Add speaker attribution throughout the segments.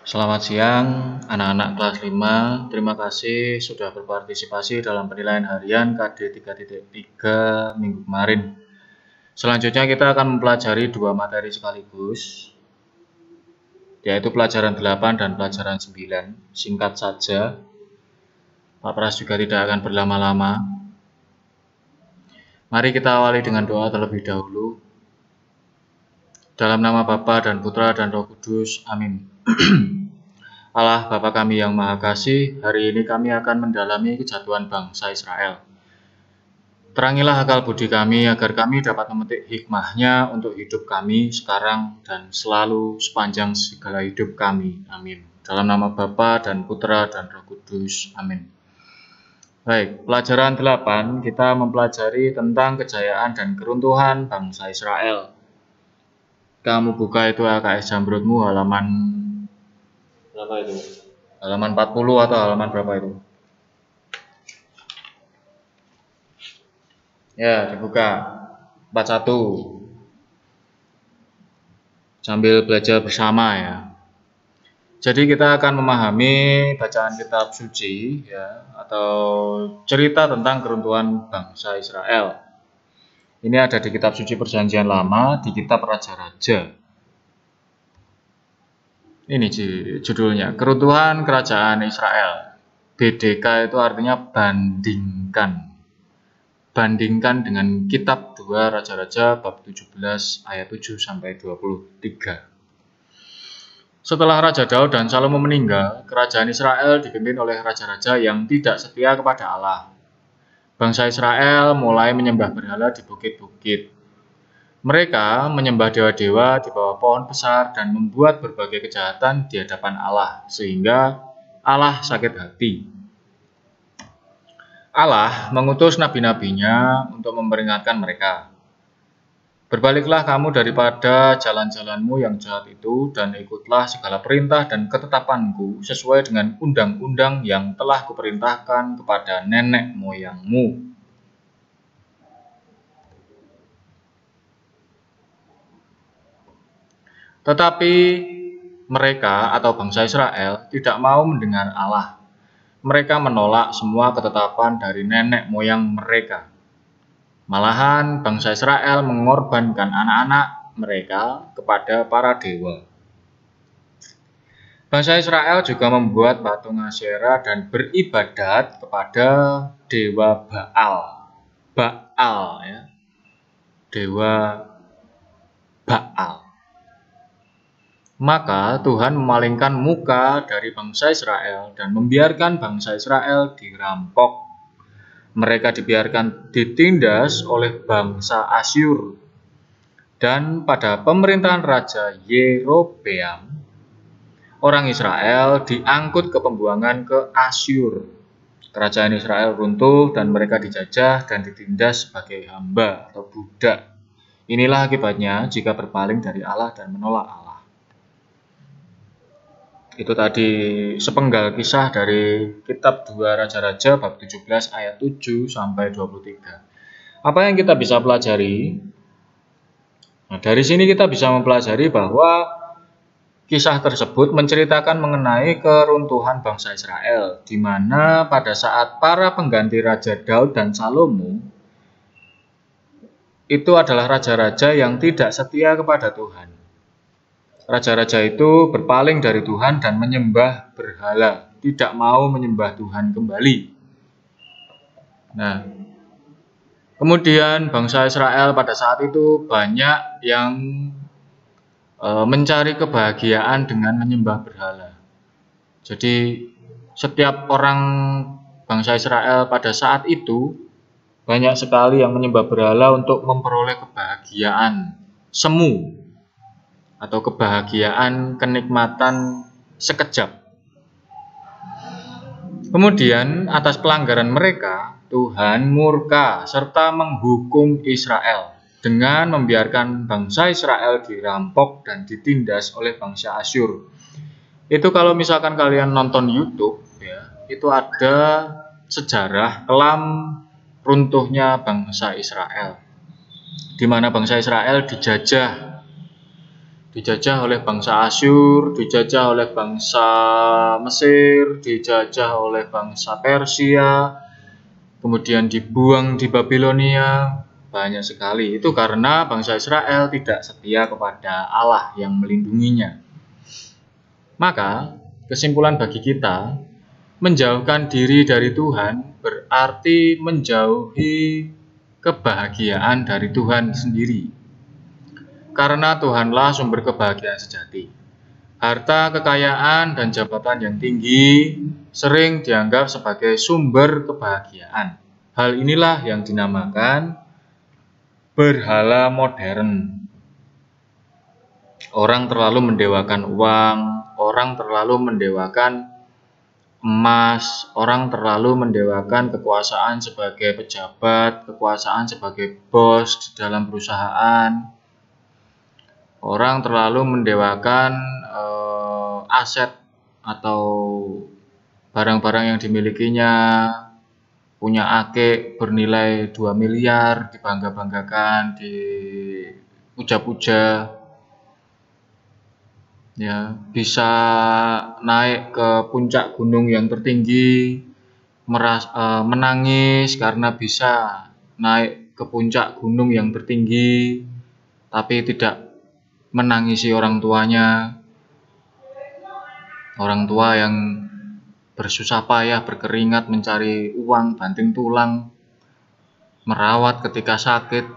Speaker 1: Selamat siang, anak-anak kelas 5. Terima kasih sudah berpartisipasi dalam penilaian harian KD 3.3 minggu kemarin. Selanjutnya kita akan mempelajari dua materi sekaligus, yaitu pelajaran 8 dan pelajaran 9. Singkat saja, Pak Pras juga tidak akan berlama-lama. Mari kita awali dengan doa terlebih dahulu. Dalam nama Bapa dan Putra dan Roh Kudus, amin. Allah Bapa kami yang Maha Kasih, hari ini kami akan mendalami kejatuhan bangsa Israel. Terangilah akal budi kami agar kami dapat memetik hikmahnya untuk hidup kami sekarang dan selalu sepanjang segala hidup kami. Amin. Dalam nama Bapa dan Putra dan Roh Kudus. Amin. Baik, pelajaran 8 kita mempelajari tentang kejayaan dan keruntuhan bangsa Israel. Kamu buka itu AKS Jamrutmu halaman berapa itu? Halaman 40 atau halaman berapa itu? Ya, dibuka 41. Sambil belajar bersama ya. Jadi kita akan memahami bacaan kitab suci ya, atau cerita tentang keruntuhan bangsa Israel. Ini ada di kitab suci Perjanjian Lama, di kitab Raja-Raja. Ini judulnya, Keruntuhan Kerajaan Israel. BDK itu artinya bandingkan. Bandingkan dengan kitab 2 Raja-Raja bab 17 ayat 7 sampai 23. Setelah Raja Daud dan Salomo meninggal, kerajaan Israel dipimpin oleh raja-raja yang tidak setia kepada Allah. Bangsa Israel mulai menyembah berhala di bukit-bukit. Mereka menyembah dewa-dewa di bawah pohon besar dan membuat berbagai kejahatan di hadapan Allah, sehingga Allah sakit hati. Allah mengutus nabi-nabinya untuk memperingatkan mereka. Berbaliklah kamu daripada jalan-jalanmu yang jahat itu dan ikutlah segala perintah dan ketetapanku sesuai dengan undang-undang yang telah kuperintahkan kepada nenek moyangmu. Tetapi mereka atau bangsa Israel tidak mau mendengar Allah. Mereka menolak semua ketetapan dari nenek moyang mereka. Malahan bangsa Israel mengorbankan anak-anak mereka kepada para dewa. Bangsa Israel juga membuat patung Asyera dan beribadat kepada dewa Baal. Baal ya. Dewa Baal. Maka Tuhan memalingkan muka dari bangsa Israel dan membiarkan bangsa Israel dirampok. Mereka dibiarkan ditindas oleh bangsa Asyur. Dan pada pemerintahan Raja Yerobeam, orang Israel diangkut ke pembuangan ke Asyur. Kerajaan Israel runtuh dan mereka dijajah dan ditindas sebagai hamba atau budak. Inilah akibatnya jika berpaling dari Allah dan menolak Allah. Itu tadi sepenggal kisah dari kitab 2 Raja-Raja bab 17 ayat 7 sampai 23. Apa yang kita bisa pelajari? Nah, dari sini kita bisa mempelajari bahwa kisah tersebut menceritakan mengenai keruntuhan bangsa Israel, di mana pada saat para pengganti Raja Daud dan Salomo itu adalah raja-raja yang tidak setia kepada Tuhan. Raja-raja itu berpaling dari Tuhan dan menyembah berhala, tidak mau menyembah Tuhan kembali. Nah, kemudian bangsa Israel pada saat itu banyak yang mencari kebahagiaan dengan menyembah berhala. Jadi setiap orang bangsa Israel pada saat itu banyak sekali yang menyembah berhala untuk memperoleh kebahagiaan semu atau kebahagiaan kenikmatan sekejap. Kemudian atas pelanggaran mereka, Tuhan murka serta menghukum Israel dengan membiarkan bangsa Israel dirampok dan ditindas oleh bangsa Asyur. Itu kalau misalkan kalian nonton YouTube ya, itu ada sejarah kelam runtuhnya bangsa Israel, di mana bangsa Israel dijajah dijajah oleh bangsa Asyur, dijajah oleh bangsa Mesir, dijajah oleh bangsa Persia, kemudian dibuang di Babilonia, banyak sekali. Itu karena bangsa Israel tidak setia kepada Allah yang melindunginya. Maka, kesimpulan bagi kita, menjauhkan diri dari Tuhan berarti menjauhi kebahagiaan dari Tuhan sendiri. Karena Tuhanlah sumber kebahagiaan sejati. Harta, kekayaan, dan jabatan yang tinggi sering dianggap sebagai sumber kebahagiaan. Hal inilah yang dinamakan berhala modern. Orang terlalu mendewakan uang, orang terlalu mendewakan emas, orang terlalu mendewakan kekuasaan sebagai pejabat, kekuasaan sebagai bos di dalam perusahaan. Orang terlalu mendewakan aset atau barang-barang yang dimilikinya, punya akek bernilai 2 miliar, dibangga-banggakan, dipuja-puja. Ya, bisa naik ke puncak gunung yang tertinggi, menangis karena bisa naik ke puncak gunung yang tertinggi, tapi tidak menangisi orang tuanya. Orang tua yang bersusah payah, berkeringat mencari uang banting tulang, merawat ketika sakit,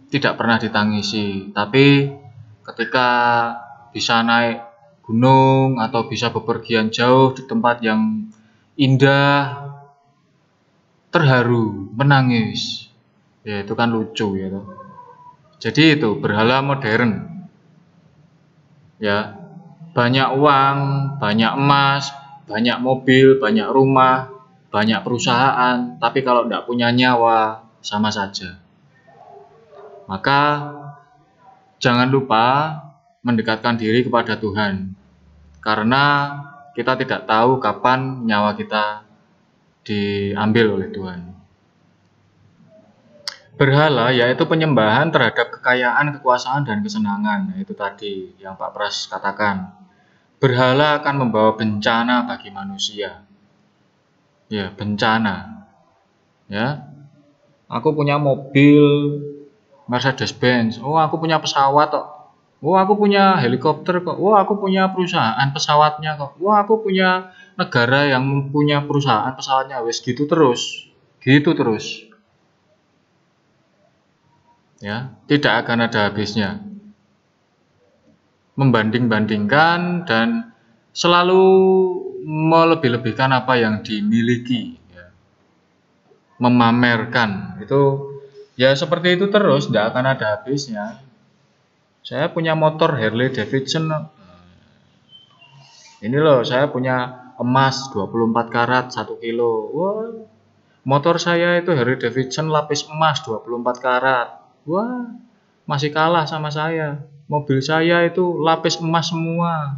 Speaker 1: tidak pernah ditangisi. Tapi ketika bisa naik gunung atau bisa bepergian jauh di tempat yang indah, terharu, menangis. Ya, itu kan lucu ya. Jadi itu berhala modern. Ya, banyak uang, banyak emas, banyak mobil, banyak rumah, banyak perusahaan, tapi kalau tidak punya nyawa, sama saja. Maka jangan lupa mendekatkan diri kepada Tuhan, karena kita tidak tahu kapan nyawa kita diambil oleh Tuhan. Berhala yaitu penyembahan terhadap kekayaan, kekuasaan, dan kesenangan. Itu tadi yang Pak Pras katakan. Berhala akan membawa bencana bagi manusia. Ya, bencana. Ya, aku punya mobil Mercedes-Benz. Oh, aku punya pesawat kok. Oh, aku punya helikopter kok. Oh, aku punya perusahaan pesawatnya kok. Oh, aku punya negara yang punya perusahaan pesawatnya. Wes gitu terus. Gitu terus. Ya, tidak akan ada habisnya. Membanding-bandingkan dan selalu melebih-lebihkan apa yang dimiliki. Ya. Memamerkan. Itu ya seperti itu terus, tidak akan ada habisnya. Saya punya motor Harley Davidson. Ini loh, saya punya emas 24 karat 1 kilo. Wah, motor saya itu Harley Davidson lapis emas 24 karat. Wah, masih kalah sama saya. Mobil saya itu lapis emas semua.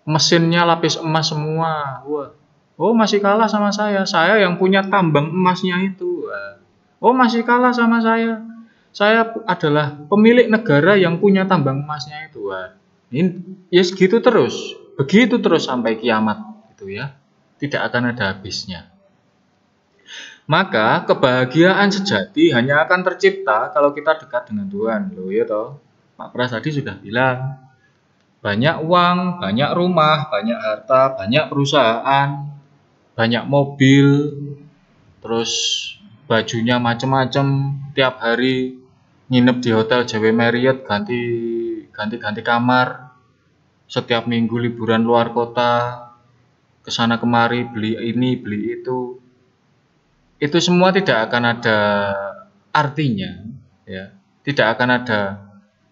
Speaker 1: Mesinnya lapis emas semua. Wah. Oh, masih kalah sama saya. Saya yang punya tambang emasnya itu. Wah. Oh, masih kalah sama saya. Saya adalah pemilik negara yang punya tambang emasnya itu. Wah. Ini ya segitu terus. Begitu terus sampai kiamat gitu ya. Tidak akan ada habisnya. Maka kebahagiaan sejati hanya akan tercipta kalau kita dekat dengan Tuhan. Loh ya toh. Pak Pras tadi sudah bilang, banyak uang, banyak rumah, banyak harta, banyak perusahaan, banyak mobil, terus bajunya macam-macam, tiap hari nginep di hotel JW Marriott, ganti kamar, setiap minggu liburan luar kota, kesana kemari beli ini beli itu semua tidak akan ada artinya, ya, tidak akan ada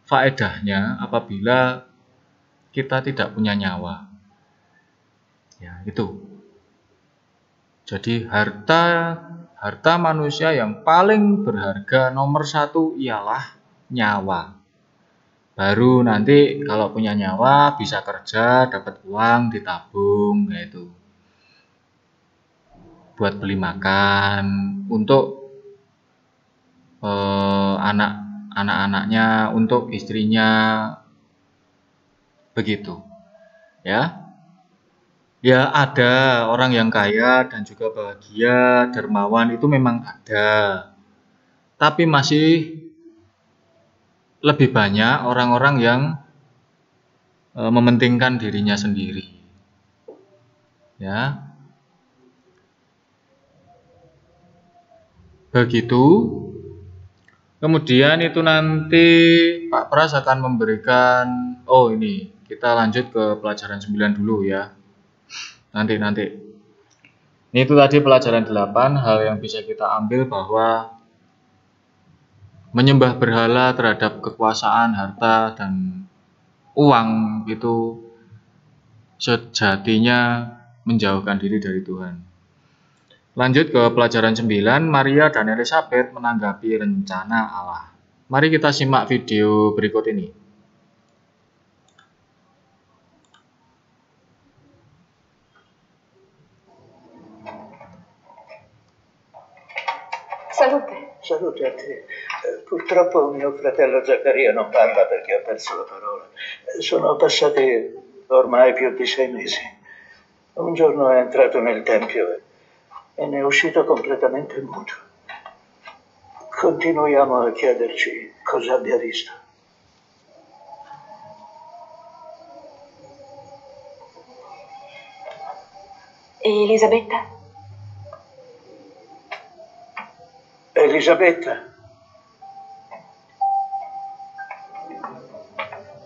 Speaker 1: faedahnya apabila kita tidak punya nyawa. Ya, itu. Jadi harta manusia yang paling berharga nomor 1 ialah nyawa. Baru nanti kalau punya nyawa bisa kerja, dapat uang, ditabung, yaitu buat beli makan, untuk anak anak-anaknya, untuk istrinya, begitu. Ya. Ya ada orang yang kaya dan juga bahagia, dermawan, itu memang ada. Tapi masih lebih banyak orang-orang yang mementingkan dirinya sendiri. Ya. Begitu. Kemudian itu nanti Pak Pras akan memberikan, ini kita lanjut ke pelajaran 9 dulu ya. Nanti. Ini itu tadi pelajaran 8, hal yang bisa kita ambil bahwa menyembah berhala terhadap kekuasaan, harta, dan uang itu sejatinya menjauhkan diri dari Tuhan. Lanjut ke pelajaran 9, Maria dan Elizabeth menanggapi rencana Allah. Mari kita simak video berikut ini.
Speaker 2: Salute.
Speaker 3: Salute a te. Purtroppo mio fratello Zaccaria non parla perché ha perso la parola. Sono passati ormai più di 6 mesi. Un giorno è entrato nel tempio e ne è uscito completamente muto. Continuiamo a chiederci cosa abbia visto.
Speaker 2: E Elisabetta?
Speaker 3: Elisabetta?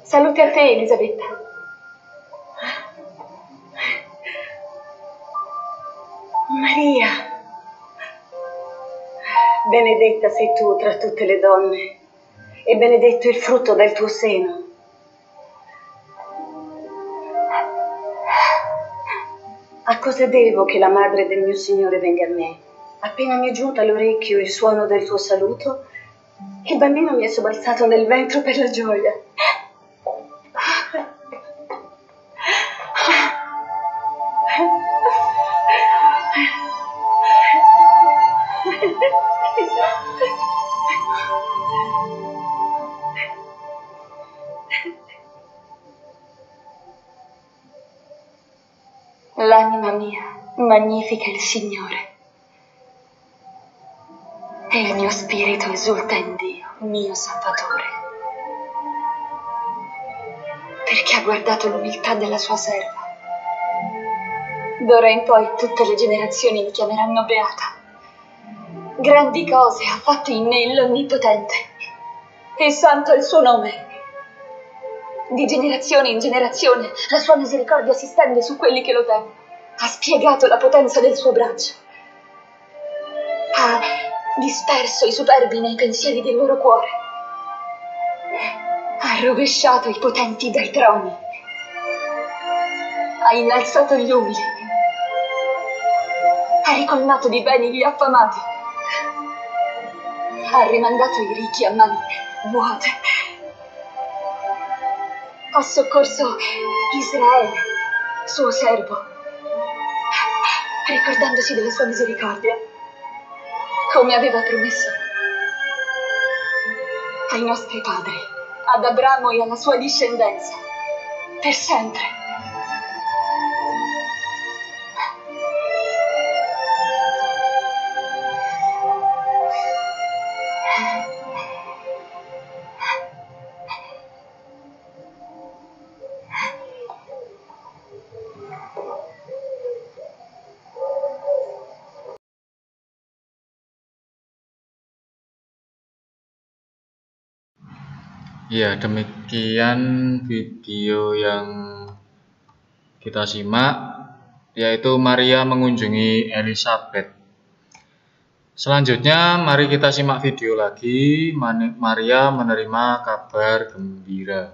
Speaker 2: Salute a te, Elisabetta. Maria, benedetta sei tu tra tutte le donne e benedetto il frutto del tuo seno. A cosa devo che la madre del mio Signore venga a me? Appena mi è giunto all'orecchio il suono del tuo saluto, il bambino mi è sobbalzato nel ventre per la gioia. L'anima mia magnifica il Signore e il mio spirito esulta in Dio, mio Salvatore, perché ha guardato l'umiltà della sua serva. D'ora in poi tutte le generazioni mi chiameranno beata. Grandi cose ha fatto in me l'Onnipotente e santo è il suo nome. Di generazione in generazione la sua misericordia si stende su quelli che lo temono. Ha spiegato la potenza del suo braccio. Ha disperso i superbi nei pensieri del loro cuore. Ha rovesciato i potenti dai troni. Ha innalzato gli umili. Ha ricolmato di beni gli affamati. Ha rimandato i ricchi a mani vuote. Ha soccorso Israele, suo servo, ricordandosi della sua misericordia, come aveva promesso ai nostri padri, ad Abramo e alla sua discendenza, per sempre.
Speaker 1: Ya, demikian video yang kita simak, yaitu Maria mengunjungi Elizabeth. Selanjutnya, mari kita simak video lagi, Maria menerima kabar gembira.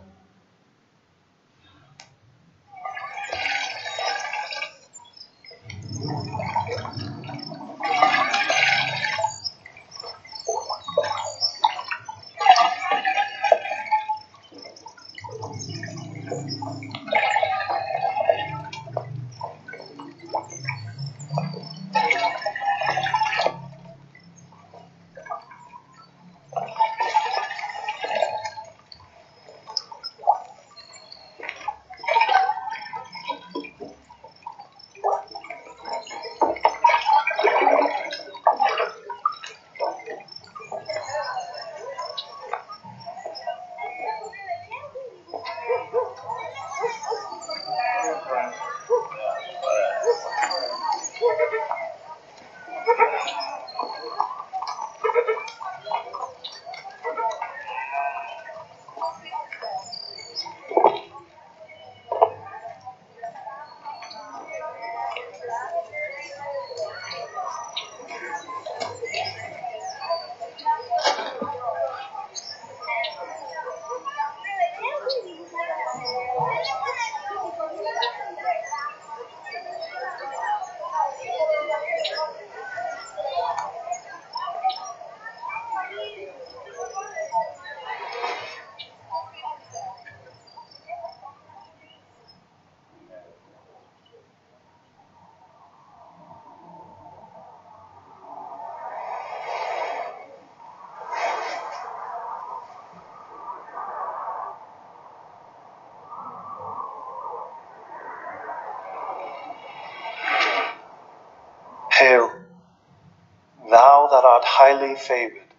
Speaker 4: that art highly favored.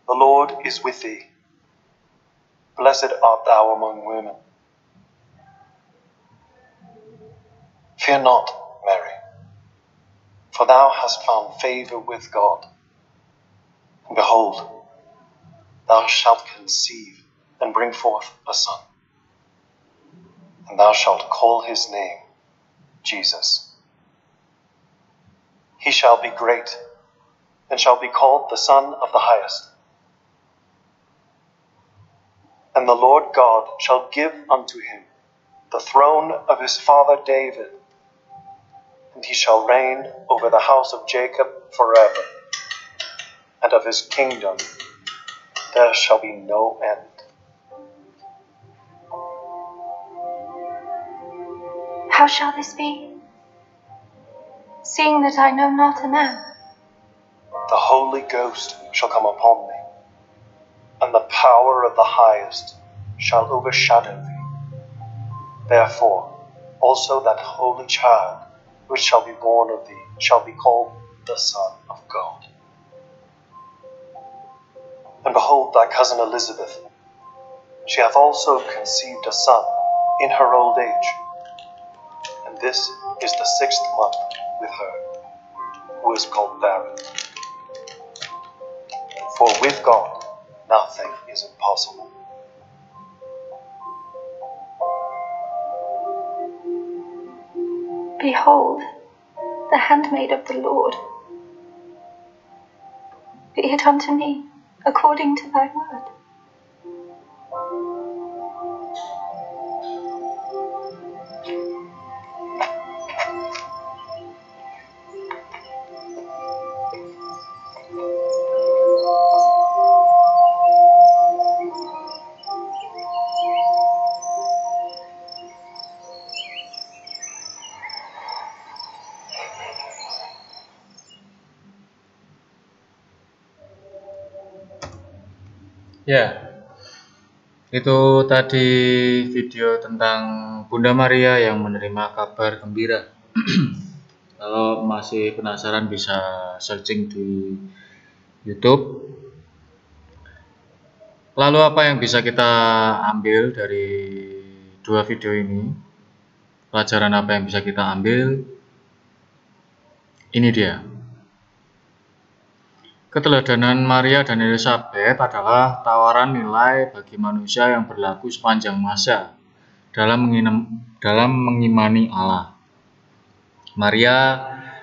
Speaker 4: The Lord is with thee. Blessed art thou among women. Fear not, Mary, for thou hast found favor with God. And behold, thou shalt conceive and bring forth a son, and thou shalt call his name Jesus. He shall be great, and shall be called the Son of the Highest. And the Lord God shall give unto him the throne of his father David, and he shall reign over the house of Jacob forever, and of his kingdom there shall be no end.
Speaker 2: How shall this be, seeing that I know not a man?
Speaker 4: The Holy Ghost shall come upon thee, and the power of the Highest shall overshadow thee. Therefore also that holy child which shall be born of thee shall be called the Son of God. And behold, thy cousin Elizabeth, she hath also conceived a son in her old age, and this is the 6th month with her, who is called barren. For with God nothing is impossible.
Speaker 2: Behold, the handmaid of the Lord. Be it unto me according to thy word.
Speaker 1: Ya, itu tadi video tentang Bunda Maria yang menerima kabar gembira. Kalau masih penasaran bisa searching di YouTube. Lalu apa yang bisa kita ambil dari dua video ini? Pelajaran apa yang bisa kita ambil? Ini dia. Keteladanan Maria dan Elizabeth adalah tawaran nilai bagi manusia yang berlaku sepanjang masa dalam mengimani Allah. Maria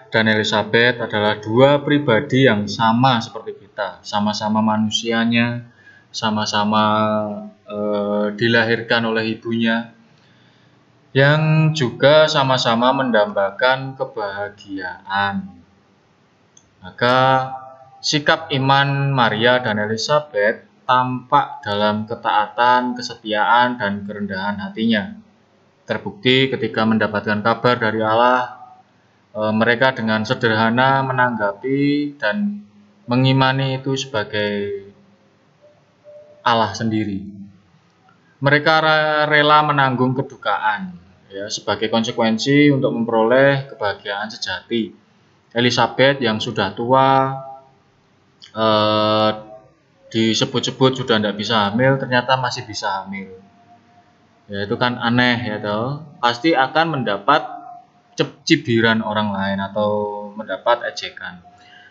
Speaker 1: dan Elizabeth adalah dua pribadi yang sama seperti kita, sama-sama manusianya, sama-sama dilahirkan oleh ibunya, yang juga sama-sama mendambakan kebahagiaan. Maka sikap iman Maria dan Elizabeth tampak dalam ketaatan, kesetiaan, dan kerendahan hatinya. Terbukti ketika mendapatkan kabar dari Allah, mereka dengan sederhana menanggapi dan mengimani itu sebagai Allah sendiri. Mereka rela menanggung kedukaan ya, sebagai konsekuensi untuk memperoleh kebahagiaan sejati. Elizabeth yang sudah tua, disebut-sebut sudah tidak bisa hamil, ternyata masih bisa hamil. Ya, itu kan aneh ya toh. Pasti akan mendapat cibiran orang lain atau mendapat ejekan.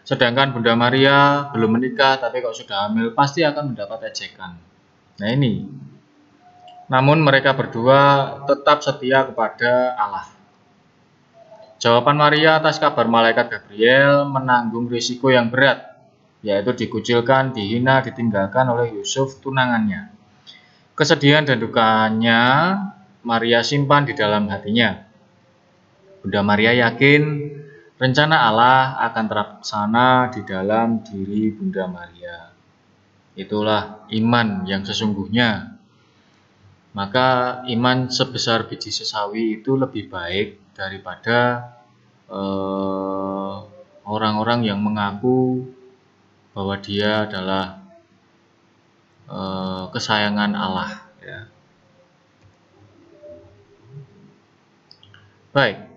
Speaker 1: Sedangkan Bunda Maria belum menikah tapi kok sudah hamil, pasti akan mendapat ejekan. Nah ini. Namun mereka berdua tetap setia kepada Allah. Jawaban Maria atas kabar malaikat Gabriel menanggung risiko yang berat, yaitu dikucilkan, dihina, ditinggalkan oleh Yusuf tunangannya. Kesedihan dan dukanya Maria simpan di dalam hatinya. Bunda Maria yakin rencana Allah akan terlaksana di dalam diri Bunda Maria. Itulah iman yang sesungguhnya. Maka iman sebesar biji sesawi itu lebih baik daripada orang-orang yang mengaku bahwa dia adalah kesayangan Allah ya. Baik,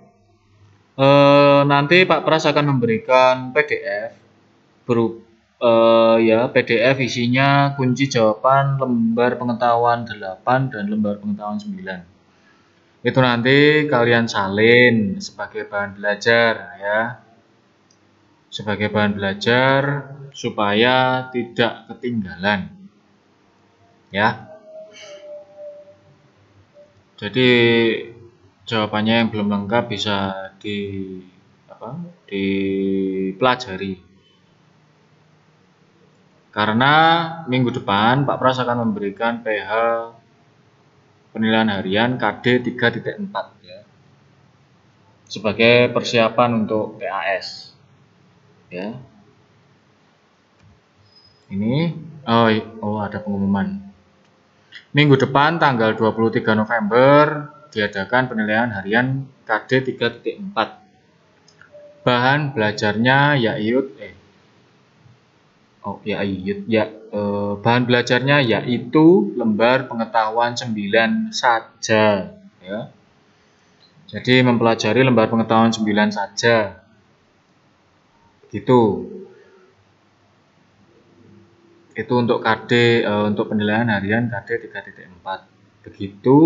Speaker 1: nanti Pak Pras akan memberikan PDF ya PDF isinya kunci jawaban lembar pengetahuan 8 dan lembar pengetahuan 9. Itu nanti kalian salin sebagai bahan belajar ya. Sebagai bahan belajar supaya tidak ketinggalan. Ya. Jadi jawabannya yang belum lengkap bisa dipelajari. Karena minggu depan Pak Pras akan memberikan PH penilaian harian KD 3.4 ya. Sebagai persiapan untuk PAS. Ya. Ini ada pengumuman. Minggu depan tanggal 23 November diadakan penilaian harian KD 3.4. Bahan belajarnya bahan belajarnya yaitu lembar pengetahuan 9 saja ya. Jadi mempelajari lembar pengetahuan 9 saja. Begitu. Itu untuk untuk penilaian harian KD 3.4. Begitu.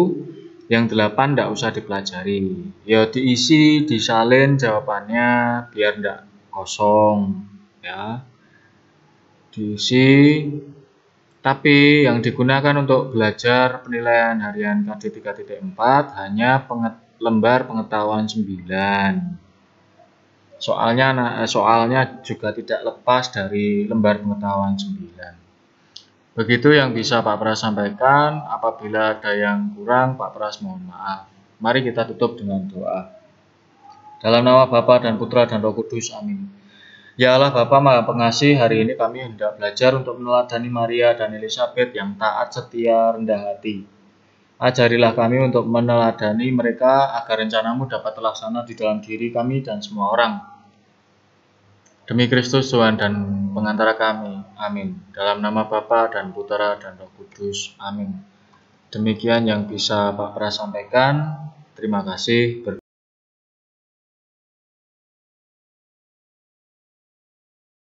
Speaker 1: Yang 8 tidak usah dipelajari. Ya diisi, disalin jawabannya biar tidak kosong ya. Diisi. Tapi yang digunakan untuk belajar penilaian harian KD 3.4 hanya lembar pengetahuan 9. Soalnya juga tidak lepas dari lembar pengetahuan 9. Begitu yang bisa Pak Pras sampaikan. Apabila ada yang kurang, Pak Pras mohon maaf. Mari kita tutup dengan doa. Dalam nama Bapa dan Putra dan Roh Kudus, amin. Ya Allah Bapa Maha Pengasih, hari ini kami hendak belajar untuk meneladani Maria dan Elizabeth yang taat, setia, rendah hati. Ajarilah kami untuk meneladani mereka agar rencanamu dapat terlaksana di dalam diri kami dan semua orang. Demi Kristus Tuhan dan pengantara kami, amin. Dalam nama Bapa dan Putra dan Roh Kudus, amin. Demikian yang bisa Pak Pras sampaikan. Terima kasih.